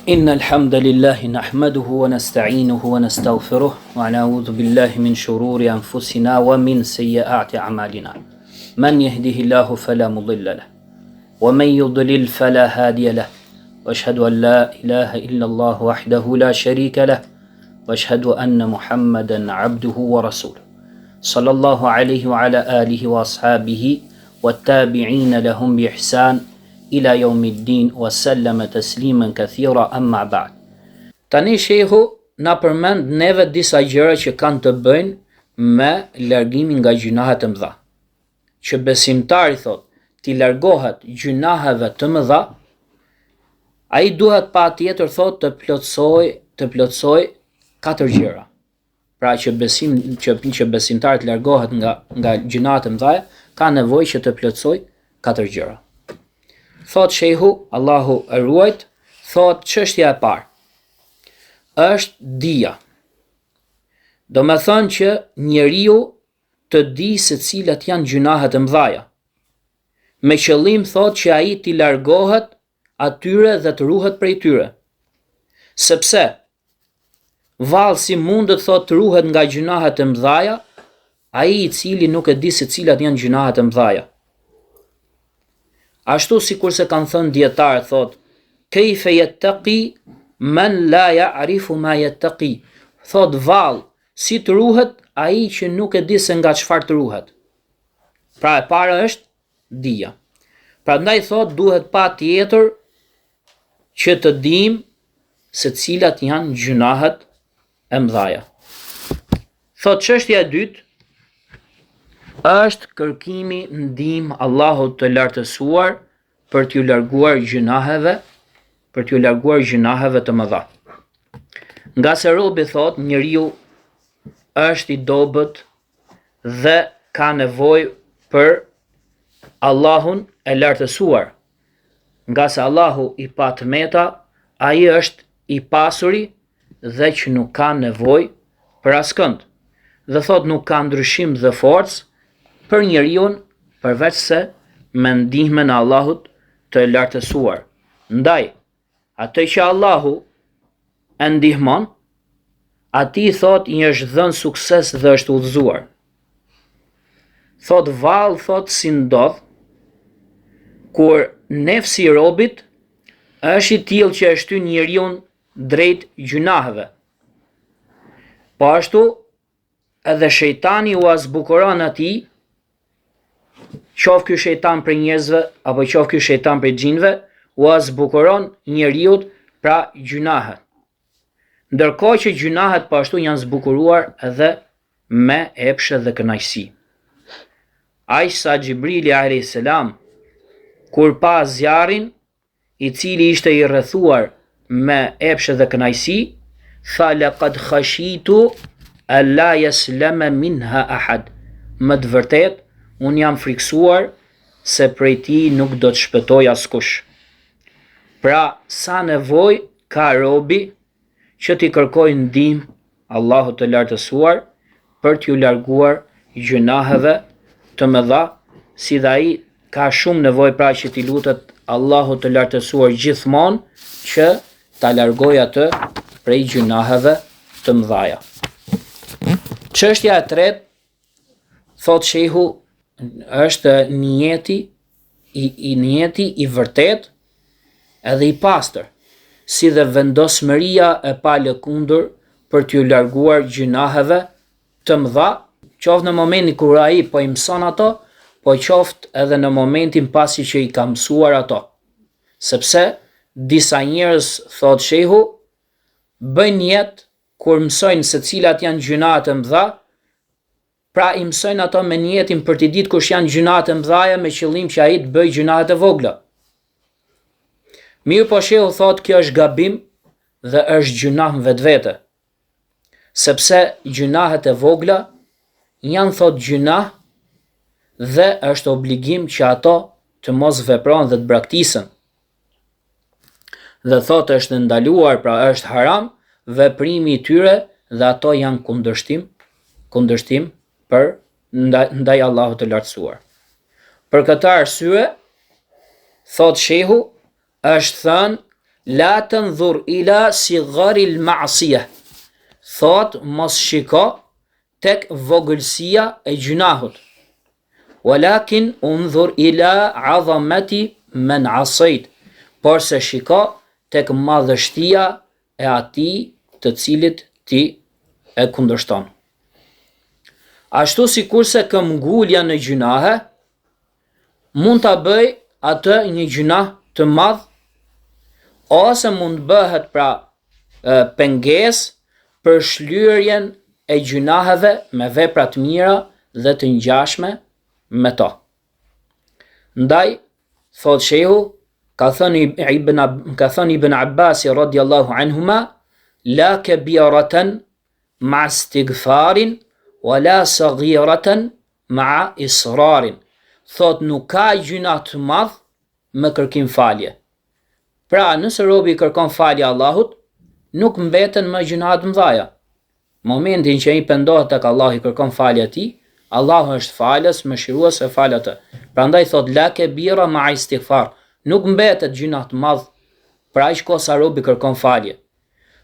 إن الحمد لله نحمده ونستعينه ونستغفره ونعوذ بالله من شرور أنفسنا ومن سيئات أعمالنا من يهده الله فلا مضل له ومن يضلل فلا هادي له وأشهد أن لا إله إلا الله وحده لا شريك له وأشهد أن محمدا عبده ورسوله صلى الله عليه وعلى آله وأصحابه والتابعين لهم بإحسان ila yawmiddin wa sallama tasliman kathira amma ba'd. Tani shehu na përmend neve disa gjëra që kanë të bëjnë me largimin nga gjunahet e mëdha. Që besimtari thot, ti largohet gjunaheve të mëdha, ai duhet patjetër thot të plotsoj katër gjëra. Pra që besimtari të largohet nga gjunahet e mëdha, ka nevojë që të plotsoj katër gjëra. Thot shehu, Allahu e ruajt, thot çështja e parë është dija. Do me thënë që njeriu të di se cilat janë gjunahet e mëdhaja. Me qëllim thot që ai t'i largohet atyre dhe të ruhet prej tyre. Sepse vallë si mundet thot të ruhet nga gjunahet e mëdhaja, ai i cili nuk e di se cilat janë gjunahet e mëdhaja. Ashtu si kurse kanë thënë dietarët thot, kejfe yattaqi man la ya'rifu ma yattaqi. Thot vallë, si të ruhet ai që nuk e di se nga çfarë të ruhet. Pra e para është dija. Prandaj thot duhet patjetër që të dim se cilat janë gjunahet e mëdhaja. Thot çështja e dytë është kërkimi ndihmë Allahut të lartësuar për t'ju larguar gjunaheve të mëdha. Nga se robi thot, njeriu është i dobët dhe ka nevojë për Allahun e lartësuar. Nga se Allahu i patmeta, ai është i pasuri dhe që nuk ka nevojë për askënd. Dhe thot nuk ka ndryshim dhe forcë për njeriun përveç se me ndihmën e Allahut të lartësuar. Ndaj, atë që Allahu e ndihmon, ati thot i është dhënë sukses dhe është udhëzuar. Thot vallë thot si ndodh kur nefsi i robit është i tillë që e shtyn njeriun drejt gjunaheve. Po ashtu edhe shejtani u azbukuron atij, qof ky shejtan për njerëzve apo qof ky shejtan për xhinëve, u azbukuron njeriut pra gjunahet. Ndërkohë që gjunahet po ashtu janë zbukuruar edhe me epshe dhe kënaqësi. Aq sa Xhibrili alayhis salam kur pa zjarrin i cili ishte i rrethuar me epshe dhe kënaqësi, tha laqad khashitu alla yaslama minha ahad. Më të vërtet unë jam friksuar se prej ti nuk do të shpëtoj askush. Pra, sa nevoj ka robi që t'i kërkoj ndihmë Allahut të lartësuar për t'ju larguar gjunaheve të mëdha, si dhe ai ka shumë nevoj pra që t'i lutet Allahut të lartësuar gjithmonë që t'a largoj atë prej gjunaheve të mëdhaja. Çështja e tretë, thot shehu, është niyeti i vërtet edhe i pastër, si dhe vendosmëria e palëkundur për t'ju larguar gjunaheve të mëdha, qoftë në momentin kur ai po i mëson ato, po qoftë edhe në momentin pasi që i ka mësuar ato. Sepse disa njerëz, thot shehu, bëjnë jetë kur mësojnë se cilat janë gjunahet e mëdha, pra i mësojnë ato me niyetin për t'i ditë kush janë gjunahet e mëdhaja me qëllim që ai të bëjë gjunahet e vogla. Mirë po shehu thot kjo është gabim dhe është gjunah në vetvete. Sepse gjunahet e vogla janë thot gjunah dhe është obligim që ato të mos veprojnë dhe të braktisen. Dhe thot është ndaluar, pra është haram veprimi i tyre dhe ato janë kundërshtim për ndaj Allahut të lartësuar. Për këtë arsye, thot shehu, është thënë la tanzur ila sigharil ma'siyah. Thot mos shiko tek vogëlsia e gjunahut. Walakin unzur ila azamati man asait. Por se shiko tek madhështia e atij të cilit ti e kundërshton. Ashtu sikurse këmbgulja në gjunahe mund ta bëj atë një gjunah të madh, ose mund bëhet pra pengesë për shlyerjen e gjunaheve me vepra të mira dhe të ngjashme me to. Ndaj, thot shehu, ka thënë Ibn Abbasi radiallahu anhuma, la kabiratan ma istighfarin, wa la saghiratan ma israrin. Thot nuk ka gjuna të madh me kërkim falje. Pra nëse robi kërkon falje Allahut, nuk mbeten më gjuna të mëdhaja. Momentin që ai pendohet tek Allahu i kërkon falje atij, Allahu është falës, mëshirues e fal atë. Prandaj thot la kabira ma istighfar, nuk mbetet gjuna të madh pra aq kohë sa robi kërkon falje.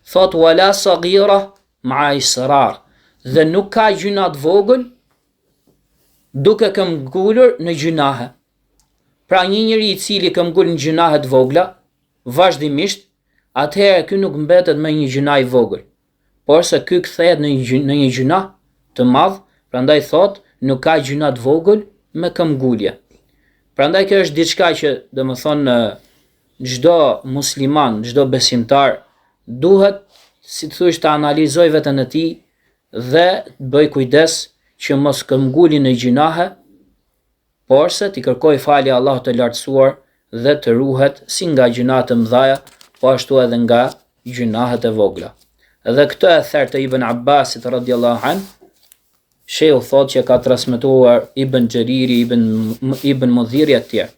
Thot wala saghira ma israr, dhe nuk ka gjuna të vogël duke këmbgulur në gjunahe. Pra një njeri i cili këmbgul në gjunahe të vogla vazhdimisht, atëherë ky nuk mbetet me një gjunah i vogël, por se ky kthehet në një gjunah të madh. Prandaj thot nuk ka gjunah të vogël me këmbgulje. Prandaj kjo është diçka që domethënë çdo musliman, çdo besimtar duhet, si të thush, të analizoj veten e tij dhe të bëj kujdes që mos këmbguli në gjunahe, por se t'i kërkoj falje Allahut të lartësuar dhe të ruhet si nga gjunahet të mëdha, po ashtu edhe nga gjunahet e vogla. Edhe këtë e therr të Ibn Abbasit radiallahu anh, shehu thot që ka transmetuar Ibn Gjeriri, Ibn Mudhiri e tjerë.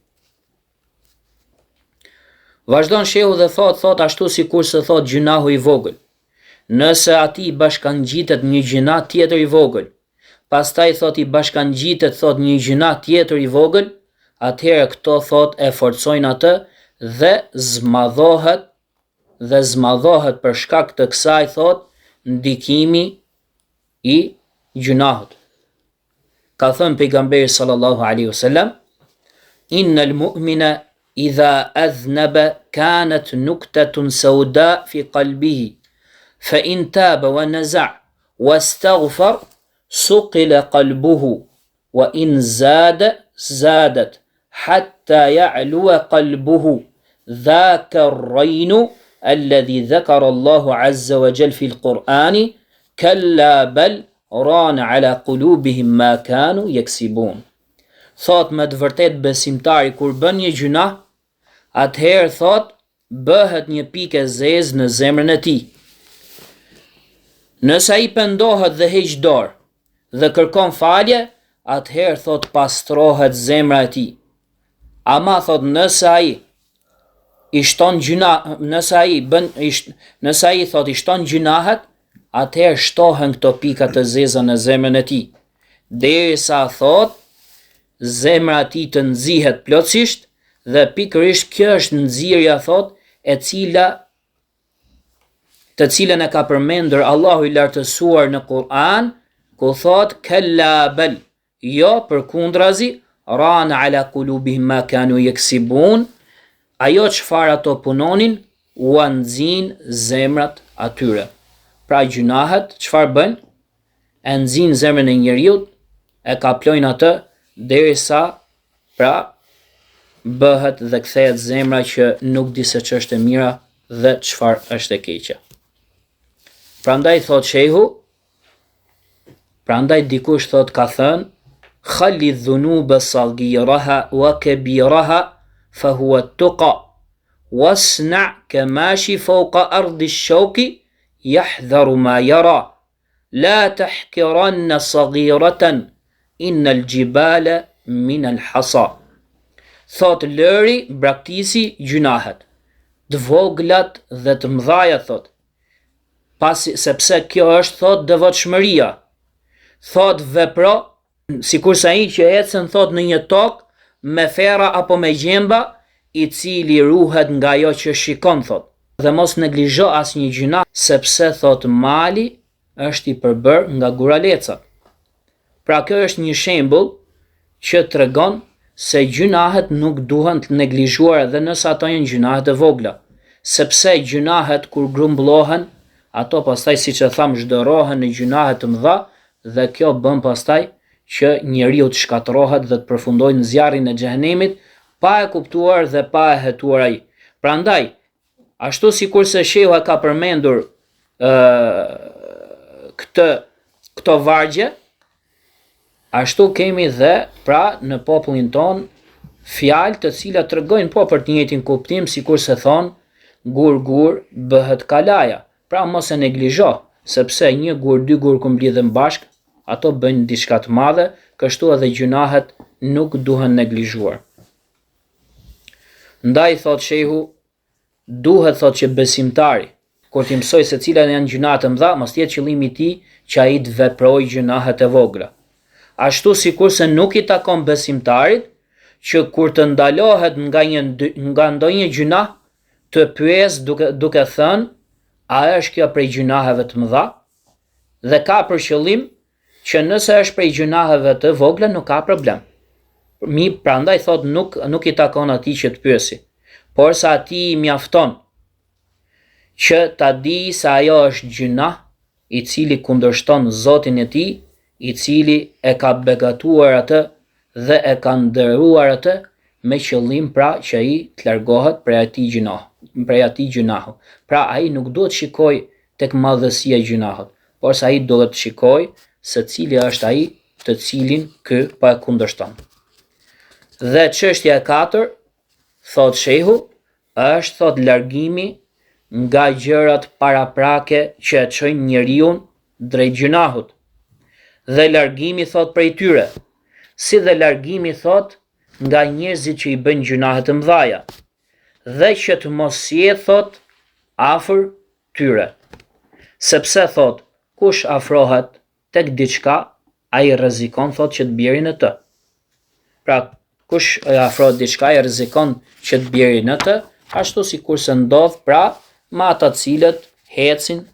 Vazhdon shehu dhe thot ashtu sikur se thot gjunahu i vogël. Nëse ati i bashkangjitet një gjuna tjetër i vogël, pastaj thot i bashkangjitet thot një gjuna tjetër i vogël, atëherë këto thot e forcojnë atë dhe zmadhohet për shkak të kësaj thot ndikimi i gjunahut. Ka thënë pejgamberi sallallahu alaihi wasallam, innal mu'mina idha adhnaba kanat nuktatun sauda fi qalbihi, fa in taba wa naza' wastaghfar suqila qalbuhu, wa in zadat hatta ya'lua qalbuhu, dhaka ar-raynu alladhi dhakara Allahu azza wa jalla fi al-Qur'ani, kalla bal rana ala qulubihim ma kanu yaksibun. Thot me të vërtet besimtari kur bën një gjunah, atëherë thot bëhet një pikë zezë në zemrën e tij. Nëse ai pendohet dhe heq dorë dhe kërkon falje, atëherë thot pastrohet zemra e tij. Ama thot nëse ai i shton gjuna, nëse ai thot i shton gjunahet, atëherë shtohen këto pika të zeza në zemrën e tij, derisa thot zemra e tij të nxihet plotësisht, dhe pikërisht kjo është nxirja thot të cilën e ka përmendur Allahu i lartësuar në Kur'an, ku thot kalla bal, jo përkundrazi, rana ala qulubihim ma kanu yaksibun, ajo çfarë ato punonin u nxin zemrat atyre. Pra gjunahet çfarë bëjnë? E nxin zemrën e njeriu, e kaplojnë atë derisa pra bëhet dhe kthehet zemra që nuk di se ç'është e mira dhe çfarë është e keqja. Prandaj thot shehu, prandaj dikush thot ka thënë, khalli dhunuba saghiraha wa kabiraha fa huwa at-tuqa, wasna' kamashi fawqa ardi ash-shawqi yahdharu ma yara, la tahkiranna saghiratan inna al-jibala min al-hasa. Thot lëri braktisi gjunahet, të voglat dhe të mëdhaja thot, sepse kjo është thot devotshmëria. Thot vepro sikurse ai që ecën thot në një tokë me ferra apo me gjemba, i cili ruhet nga ajo që shikon thot. dhe mos neglizho asnjë gjuna, sepse thot mali është i përbër nga guraleca. Pra kjo është një shembull që tregon se gjunahet nuk duhen të neglizhuar edhe nëse ato janë gjunahet e vogla, sepse gjunahet kur grumbullohen, ato pastaj siç e tham zhdorohen në gjunahet të mëdha dhe kjo bën pastaj që njeriu të shkatërrohet dhe të përfundojë në zjarrin e xhehenemit pa e kuptuar dhe pa e hetuar ai. Prandaj, ashtu sikurse shehu e ka përmendur këto vargje, ashtu kemi dhe pra në popullin ton fjalë të cilat tregojnë po për të njëjtin kuptim, sikurse thon gur gur bëhet kalaja. Pra mos e neglizho, sepse një gur, dy gur kur mblidhen bashk, ato bëjnë diçka të madhe, kështu edhe gjunahet nuk duhen neglizhuar. Ndaj thot shehu, duhet thot që besimtari kur t'i mësoj se cilat janë gjunahet e mëdha, mos jetë qëllimi i tij që ai të veprojë gjunahet e vogla. Ashtu sikurse nuk i takon besimtarit që kur të ndalohet nga ndonjë gjuna të pyes duke thënë a është kjo prej gjunaheve të mëdha, dhe ka për qëllim që nëse është prej gjunaheve të vogla nuk ka problem. Prandaj thot nuk i takon atij që të pyesi, por sa atij mjafton që ta di se ajo është gjunah i cili kundërshton Zotin e tij, i cili e ka begatuar atë dhe e ka nderuar atë me qëllim pra që ai të largohet prej atij gjunahu. Pra ai nuk duhet shikoj tek madhësia e gjunahut, por sa ai duhet të shikoj se cili është ai të cilin ky po e kundërshton. Dhe çështja e katër, thot shehu, është thot largimi nga gjërat paraprake që e çojnë njeriu drejt gjunahut. Dhe largimi thot prej tyre, si dhe largimi thot nga njerëzit që i bëjnë gjunahe të mëdha, dhe që të mos jetë thot afër tyre. Sepse thot kush afrohet tek diçka, ai rrezikon thot që të bjerë në të. Pra kush afrohet diçka, ai rrezikon që të bjerë në të, ashtu sikurse ndodh pra me ata të cilët ecin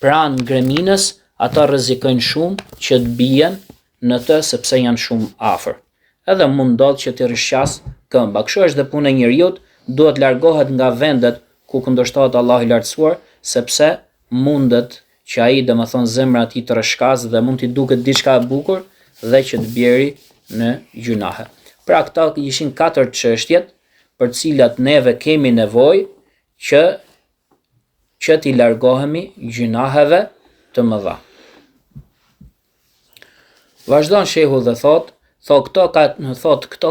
pranë greminës, ata rrezikojnë shumë që të bien në të sepse janë shumë afër. Edhe mund ndodh që të rishqas këmba. Kështu është dhe puna e njeriu, duhet largohet nga vendet ku kundërshtohet Allahu i lartësuar, sepse mundet që ai domethën zemra e tij të rishqas dhe mund t'i duket diçka e bukur dhe që të bjeri në gjunahe. Pra këta ishin 4 çështjet për të cilat neve kemi nevojë që t'i largohemi gjunaheve të mëdha. Vazhdon shehu dhe thot këto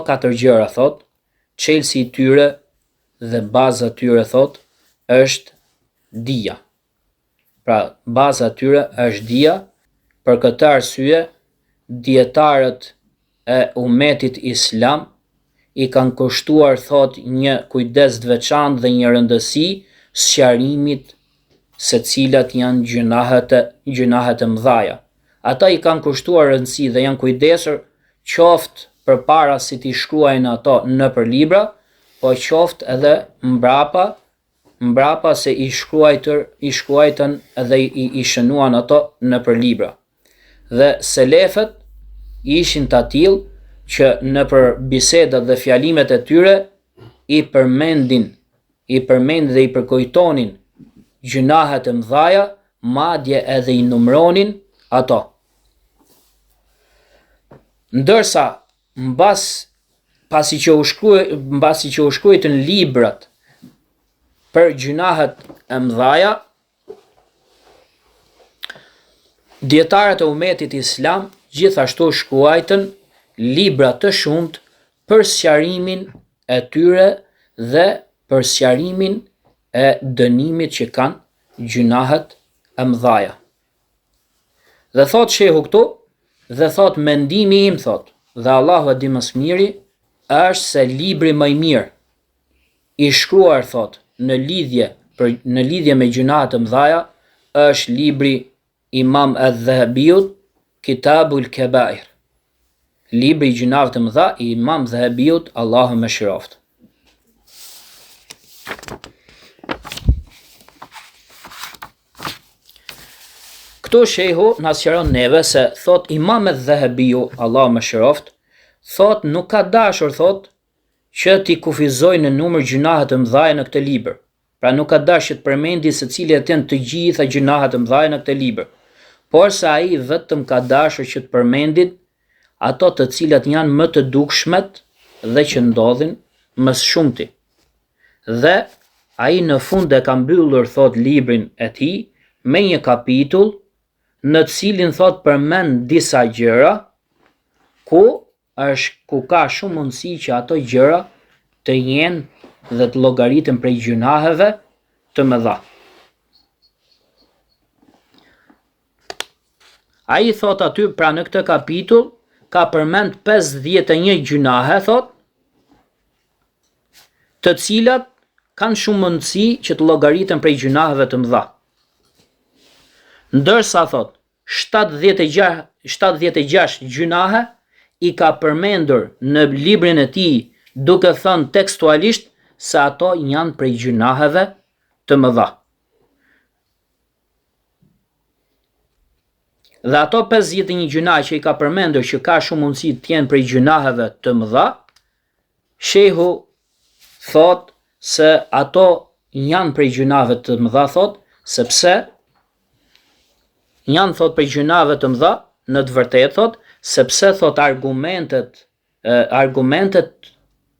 4 gjëra thot, çelësi i tyre dhe baza e tyre thot është dija. Pra baza e tyre është dija, për këtë arsye dietarët e ummetit islam i kanë kushtuar thot një kujdes të veçantë dhe një rëndësi sqarimit se cilat janë gjunahet e mëdha. Ata i kanë kushtuar rëndësi dhe janë kujdesur qoftë përpara si t'i shkruajnë ato nëpër libra, po qoftë edhe mbrapa se i shkruajtën edhe i shënuan ato nëpër libra. Dhe selefët ishin të tillë që nëpër bisedat dhe fjalimet e tyre i përmendin dhe i përkujtonin gjunahet e mëdha, madje edhe i numëronin ato. Ndërsa mbasi që u shkruajtën librat për gjunahet e mëdha, dietarët e ummetit islam gjithashtu shkruajtën libra të shumt për sqarimin e tyre dhe për sqarimin e dënimit që kanë gjunahet e mëdha. Dhe thot shehu këtu, dhe thot mendimi im thot, dhe Allahu e di më së miri, është se libri më i mirë i shkruar thot në lidhje me gjunahet e mëdha është libri Imam al-Dhahabiut, Kitabul Kebair. Libri i gjunahet e mëdha i Imam Dhahabiut, Allahu më shëroft. Këtu shehu na sqaron neve se thot Imam Dhahabiu, Allah më shëroft, thot nuk ka dashur thot që t'i kufizoj në numër gjunahet të mëdha në këtë libër. Pra nuk ka dashur të përmendi se cilat janë të gjitha gjunahet të mëdha në këtë libër, por sa ai vetëm ka dashur që të përmendit ato të cilat janë më të dukshmet dhe që ndodhin më së shumti. Dhe ai në fund e ka mbyllur thot librin e tij me një kapitull në të cilin thot përmend disa gjëra ku ka shumë mundësi që ato gjëra të jenë dhe të llogariten prej gjunaheve të mëdha. Ai thot aty, pra në këtë kapitull ka përmend 51 gjunahe thot, të cilat kanë shumë mundësi që të llogariten prej gjunaheve të mëdha. Ndërsa thot 76 gjunahe i ka përmendur në librin e tij duke thënë tekstualisht se ato janë prej gjunaheve të mëdha. Dhe ato 51 gjunahe që i ka përmendur që ka shumë mundësi të jenë prej gjunaheve të mëdha, shehu thot se ato janë prej gjunaheve të mëdha thot, sepse janë thot prej gjunaheve të mëdha në të vërtetë thot, sepse thot argumentet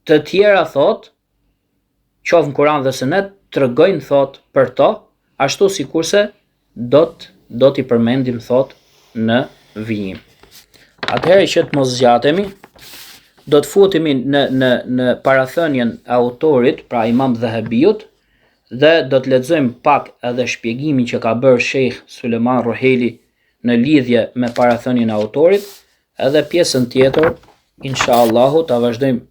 të tjera thot, qoftë në Kur'an dhe Sunet, tregojnë thot për to, ashtu sikurse do t'i përmendim thot në vijim. Atëherë që të mos zgjatemi, do të futemi në parathënien e autorit, pra Imam Dhahabiut, dhe do të lexojmë pak edhe shpjegimin që ka bërë Sheikh Sulejman Roheli në lidhje me parathënien e autorit, edhe pjesën tjetër, inshallah, ta vazhdojmë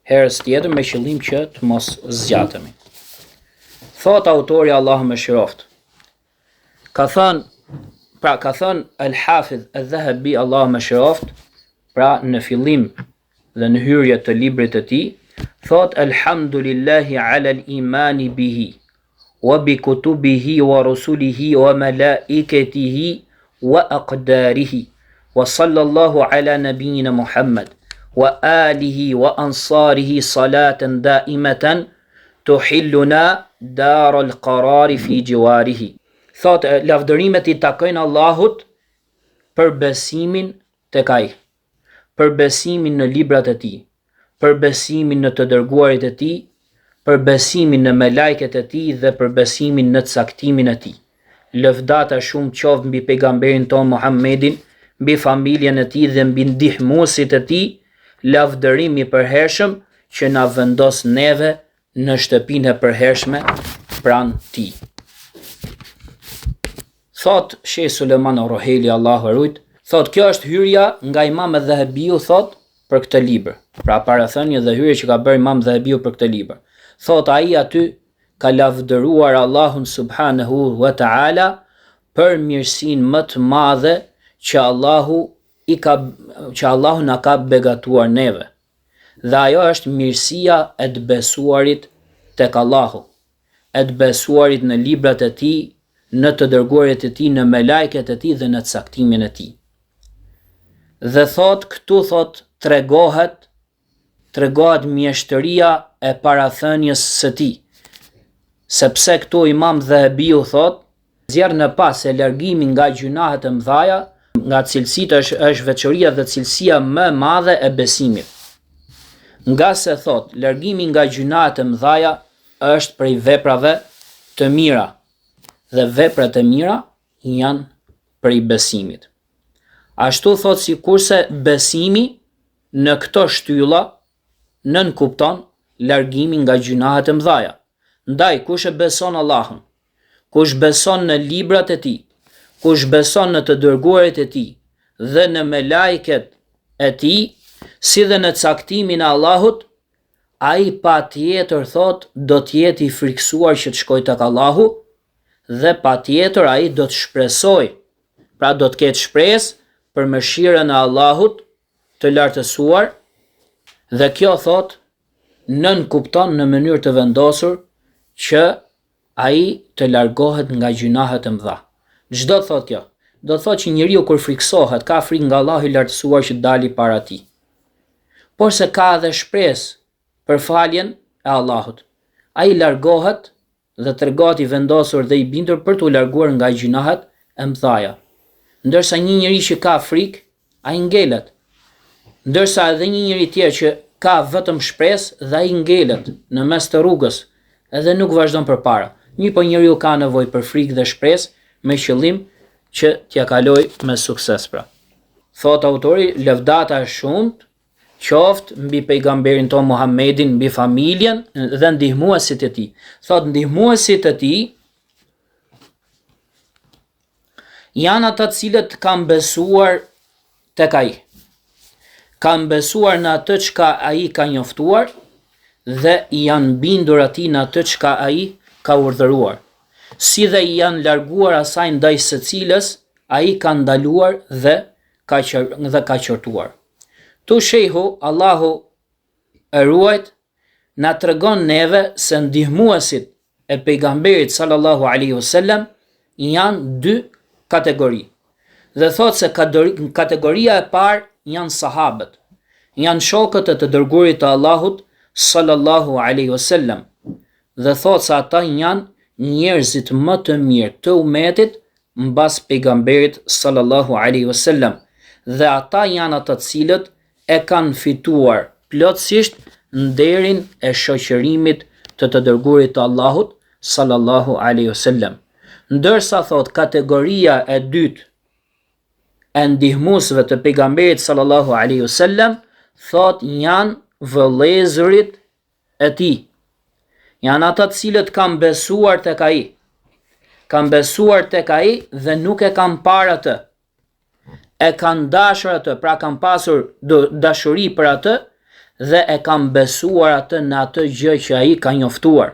herës tjetër me qëllim që të mos zgjatemi. Thot autori, Allah më shëroft, ka thënë Al-Hafidh Al-Dhahabi, Allah më shëroft, pra në fillim dhe në hyrje të librit të tij, thot Alhamdulillahi ala al-imani bihi wa bi kutubihi wa rusulihi wa malaikatihi wa aqdarihi wa sallallahu ala nabiyyina Muhammad wa alihi wa ansarihi salatan daimatan tuhilluna dar al-qarar fi jiwarihi. Thot lavdërimet i takojnë Allahut për besimin tek ai, për besimin në librat e tij, për besimin në të dërguarit e tij, për besimin në melajket e tij dhe për besimin në caktimin e tij. Lëvdata shumë qoftë mbi pejgamberin ton Muhammedin, mbi familjen e tij dhe mbi ndihmuesit e tij, lavdërim i përhershëm që na vendos neve në shtëpinë e përhershme pranë tij. Thot Sheikh Sulejman Roheli, Allahu e rujt, thot kjo është hyrja nga Imam Dhahabiu thot për këtë libër. Pra parathënia dhe hyrja që ka bërë Imam Dhahabiu për këtë libër. Thot ai aty ka lavdëruar Allahun subhanahu wa ta'ala për mirësinë më të madhe që Allahu na ka begatuar neve. Dhe ajo është mirësia e të besuarit tek Allahu, e të besuarit në librat e tij, në të dërguarit e tij, në melajket e tij dhe në caktimin e tij. Dhe thot këtu thot tregohet mjeshtëria e parathënies së tij, sepse këtu Imam Dhahabiu thot zjerr në pas e largimi nga gjunahet e mëdha, nga cilësitë është veçoria dhe cilësia më e madhe e besimit. Nga se thot largimi nga gjunahet e mëdha është prej veprave të mira, dhe veprat e mira janë prej besimit. Ashtu thot sikurse besimi në këto shtylla nënkupton largimin nga gjunahet e mëdha. Ndaj kush e beson Allahun, kush beson në librat e tij, kush beson në të dërguarit e tij dhe në melajket e tij, si dhe në caktimin e Allahut, ai patjetër thot do të jetë i friksuar që të shkojë tek Allahu, dhe patjetër ai do të shpresoj, pra do të ketë shpresë për mëshirën e Allahut të lartësuar, dhe kjo thot nënkupton në mënyrë të vendosur që ai të largohet nga gjunahet e mëdha. Ç'do të thotë kjo? Do të thotë që njeriu kur friksohet, ka frikë nga Allahu i lartësuar që dali para tij. Por se ka edhe shpresë për faljen e Allahut. Ai largohet dhe tregohet i vendosur dhe i bindur për t'u larguar nga gjunahet e mëdha. Ndërsa një njeri që ka frikë, ai ngelet. Ndërsa edhe një njeri tjetër që ka vetëm shpresë dhe ai ngelet në mes të rrugës, edhe nuk vazhdon përpara. Po njeriu ka nevojë për frikë dhe shpresë me qëllim që t'ja kaloj me sukses pra. Thot autori, lëvdata e shumt qoftë mbi pejgamberin ton Muhammedin, mbi familjen dhe ndihmuesit e tij. Thot ndihmuesit e tij janë ata të cilët kanë besuar tek ai. Kanë besuar në atë çka ai ka njoftuar dhe i janë bindur atij në atë çka ai ka urdhëruar. Si dhe i janë larguar asaj ndaj secilës ai ka ndaluar dhe ka qortuar. Tu shehu, Allahu e ruajt, na tregon neve se ndihmuesit e pejgamberit sallallahu alaihi wasallam janë dy kategori. Dhe thot se kategoria e parë janë sahabët, janë shokët e të dërguarit të Allahut sallallahu alaihi wasallam. Dhe thot se ata janë njerëzit më të mirë të umetit mbas pejgamberit sallallahu alaihi wasallam. Dhe ata janë ata të cilët e kanë fituar plotësisht nderin e shoqërimit të të dërguarit të Allahut sallallahu alaihi wasallam. Ndërsa thot kategoria e dytë e ndihmuesve të pejgamberit sallallahu alaihi wasallam thot janë vëllezërit e tij. Janë ata të cilët kanë besuar tek ai. Kanë besuar tek ai dhe nuk e kanë parë atë. E kanë dashur atë, pra kanë pasur dashuri për atë dhe e kanë besuar atë në atë gjë që ai ka njoftuar,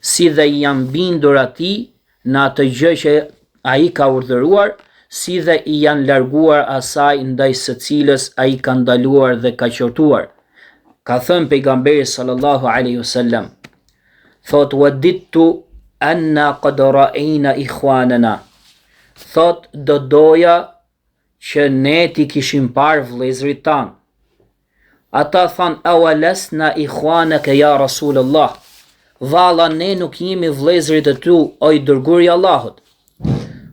si dhe i janë bindur atij në atë gjë që ai ka urdhëruar, si dhe i janë larguar asaj ndaj secilës ai ka ndaluar dhe ka qortuar. Ka thënë pejgamberi sallallahu alaihi wasallam, thot wadittu anna qad ra'ayna ikhwanana. Thot do doja që ne ti kishim parë vëllezërit tanë. Ata thanë, awalasna ikhwanaka ya Rasulullah. Valla ne nuk jemi vëllezërit e tu, o i dërguari i Allahut.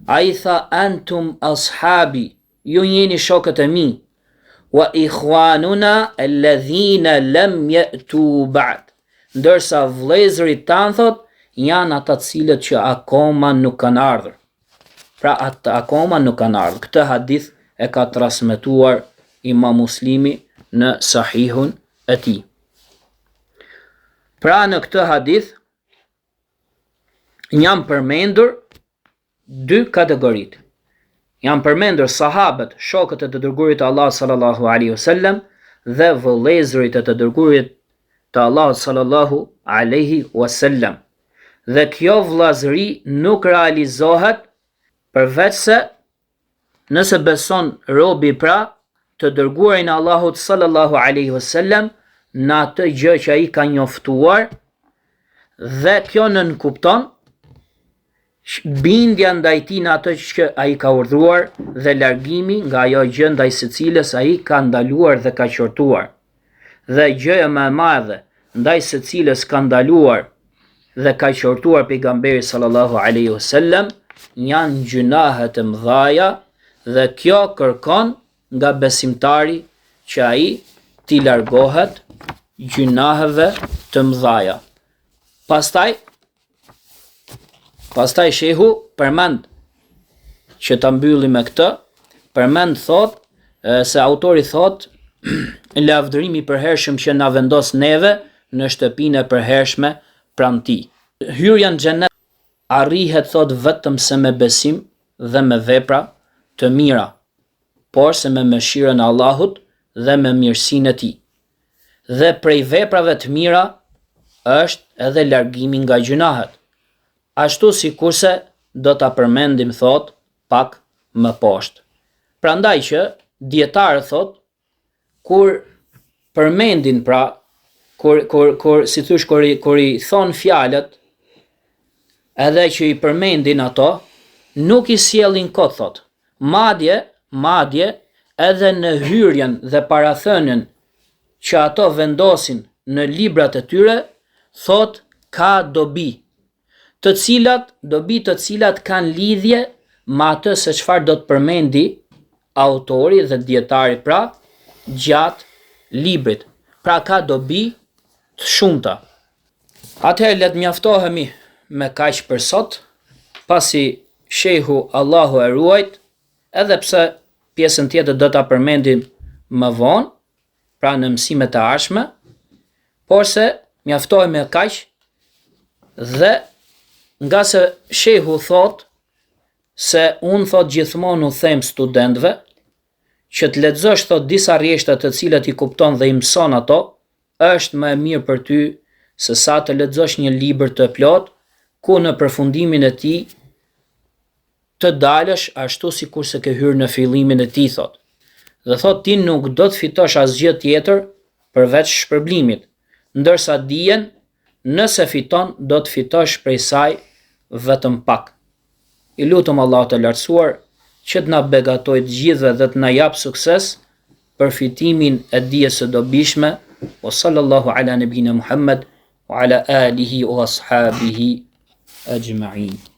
Ai tha, antum ashabi, ju jeni shokët e mi. Wa ikhwanuna alladhina lam ya'tu ba'd. Ndërsa vëllezërit tanë thot, janë ata të cilët që akoma nuk kanë ardhur. Pra ata akoma nuk kanë ardhur. Këtë hadith e ka transmetuar Imam Muslimi në Sahihun e tij. Pra në këtë hadith janë përmendur dy kategoritë. Janë përmendur sahabët, shokët e të dërguarit të Allahut sallallahu alaihi wasallam dhe vëllezërit e të dërguarit të Allahut sallallahu alaihi wasallam. Dhe kjo vëllazëri nuk realizohet përveç se nëse beson robi pra të dërguarin e Allahut sallallahu alaihi wasallam në atë gjë që ai ka njoftuar, dhe kjo nënkupton bindja ndaj tij në atë që ai ka urdhëruar dhe largimi nga ajo gjë ndaj secilës ai ka ndaluar dhe ka qortuar. Dhe gjëja më e madhe ndaj secilës ka ndaluar dhe ka qortuar pejgamberi sallallahu alaihi wasallam janë gjunahet e mëdha, dhe kjo kërkon nga besimtari që ai t'i largohet gjunaheve të mëdha. Pastaj shehu përmend që ta mbyllim me këtë, përmend thot se autori thot lavdërimi i përhershëm që na vendos neve në shtëpinë e përhershme pranë tij. Hyrja në xhenet arrihet thot vetëm se me besim dhe me vepra të mira, por se me mëshirën e Allahut dhe me mirësinë e tij. Dhe prej veprave të mira është edhe largimi nga gjunahet. Ashtu sikurse do ta përmendim thot pak më poshtë. Prandaj që dietarët thot kur përmendin pra kur si thosh kur i thon fjalët edhe që i përmendin ato, nuk i sjellin kot, thot. Madje edhe në hyrjen dhe parathënien që ato vendosin në librat e tyre, thot ka dobi të cilat kanë lidhje me atë se çfarë do të përmendi autori dhe dietari pra gjatë librit. Pra ka dobi të shumta. Atëherë le të mjaftohemi me kaq për sot, pasi shehu Allahu e ruajt, edhe pse pjesën tjetër do ta përmendim më vonë, pra në mësimet e ardhshme, por se mjaftohemi me kaq dhe nga se shehu thot se unë thot gjithmonë u them studentëve që të lexosh thot disa rrjeshta të cilat i kupton dhe i mëson ato, është më e mirë për ty se sa të lexosh një libër të plot ku në përfundimin e tij të dalësh ashtu sikur se ke hyrë në fillimin e tij, thot. Dhe thot ti nuk do të fitosh asgjë tjetër përveç shpërblimit, ndërsa dijen nëse fiton do të fitosh prej saj vetëm pak. I lutem Allahut të lartësuar që të na begatoj të gjithëve dhe të na jap sukses për fitimin e dijes së dobishme. Wa sallallahu ala nabina Muhammad wa ala alihi wa ashabihi ajma'in.